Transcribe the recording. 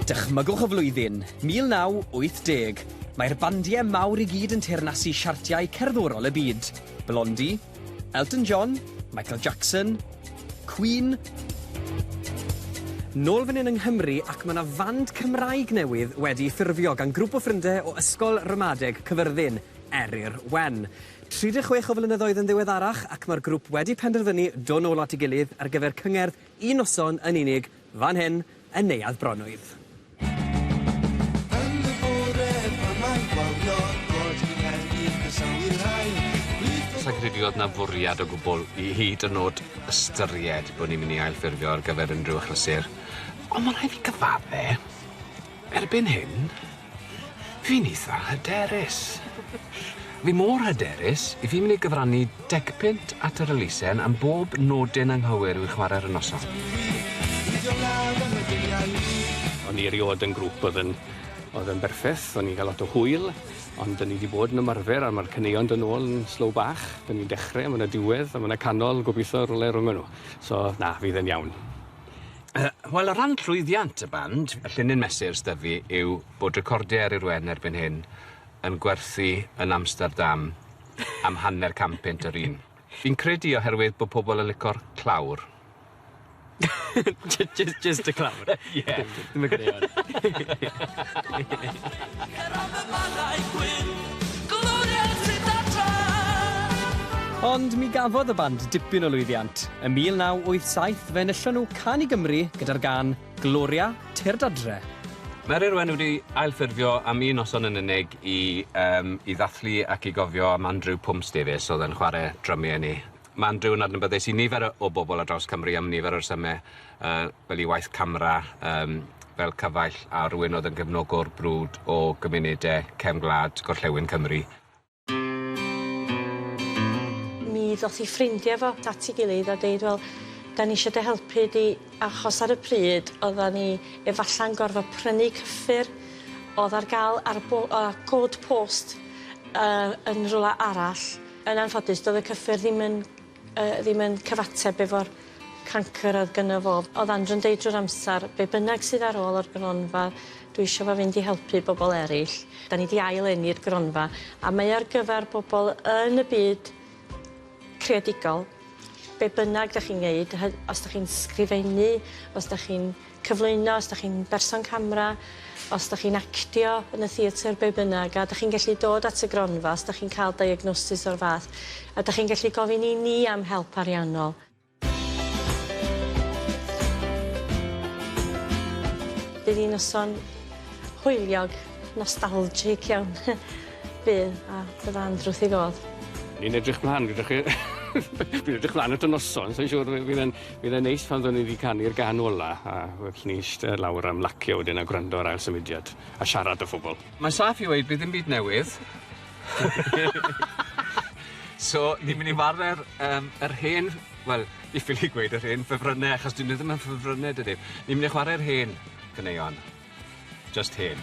Dychmygwch y flwyddyn, 1980. Mae'r bandiau mawr i gyd yn teyrnasu siartiau cerddorol y byd. Blondie, Elton John, Michael Jackson, Queen. Nôl fan hyn yng Nghymru ac mae yna fand Cymraeg newydd wedi ffurfio gan grŵp o ffrindau o Ysgol Ramadeg Cyfyrddin, Eryr Wen. 36 o flynyddoedd yn ddiweddarach ac mae'r grŵp wedi penderfynu dod nôl at ei gilydd ar gyfer cyngerdd un noson yn unig fan hyn yn Neuadd Bronwydd. Sa'n credu oedd na fwriad o gwbl i hyd yn oed ystyried bod ni'n mynd i ailffurfio ar gyfer unrhyw achlysur. Ond mae'n rhaid fi gyfadde, erbyn hyn, fi'n eitha hyderus. Fi mor hyderus i fi'n mynd i gyfrannu 10 at yr elusen am bob nodyn anghywir i'w chwarae'r noson. O'n i eriod yn grŵp oedd yn berffeth, o'n i'n cael lot o hwyl, ond dyn ni wedi bod yn ymarfer a mae'r caneuon dyn ôl yn slow bach. Dyn ni'n dechrau, mae yna diwedd a mae yna canol gobeithio rwle rhwng nhw. So, na, fydd yn iawn. Wel, o ran llwyddiant y band, y llunyn mesur s'da fi yw bod recordiau Eryr Wen erbyn hyn yn gwerthu yn Amsterdam am 100 yr un. Fi'n credu oherwydd bod pobl yn licor clawr. just a clawr. Yeah. Ddim yn gwneud Ond mi gafodd y band dipyn o lwyddiant. Ym 1987 fe enillon nhw Can i Gymru gyda'r gân Gloria Turdadre. Mae Eryr Wen wedi ailffurfio am un noson yn unig i ddathlu ac i gofio am Andrew Pumps Davies oedd yn chwarae drymiau ni. Mae Andrew yn adnabyddus i nifer o bobl ar draws Cymru am nifer o'r symau fel i waith camera, fel cyfaill a rhywun oedd yn gefnogwr brwd o gymunedau cefn gwlad Gorllewin Cymru. Mi ddoth i ffrindiau fo at ei gilydd a deud, wel, da ni eisiau dy helpu di, achos ar y pryd oedden ni efallai'n gorfod prynu cyffur oedd ar gael ar cod post yn rhywle arall. Yn anffodus, doedd y cyffur ddim yn cyfateb efo'r cancer oedd gynno fo. Oedd Andrew'n deud drwy'r amser, be bynnag sydd ar ôl o'r gronfa, dwi eisiau fo fynd i helpu bobl eraill. Da ni wedi ail-enni'r gronfa, a mae ar gyfer bobl yn y byd creadigol. Be bynnag da chi'n neud, os da chi'n sgrifennu, os da chi'n cyflwyno, os da chi'n berson camera, os da chi'n actio yn y theatr, be bynnag, a da chi'n gallu dod at y gronfa, os da chi'n cael diagnosis o'r fath, a da chi'n gallu gofyn i ni am help ariannol. Bydd hi'n noson hwyliog, nostalgic iawn bydd, a bydd Andrew wrth ei godd. Ni'n edrych mlaen, fi'n edrych mlaen at y noson, so'n siŵr fydd e'n neis pan ddwn ni wedi canu'r gân ola, a wrth ni eistedd lawr am lacio wedyn a gwrando ar ail symudiad, a siarad y phobl. Mae'n saff i weid bydd ddim byd newydd. So, ni'n mynd i marfer yr hen, wel, i ffili gweud yr hen ffefrynnau, achos dyn nhw ddim yn ffefrynnau dydyn. Ni'n mynd i chwarae'r hen gyneuon. Just hen.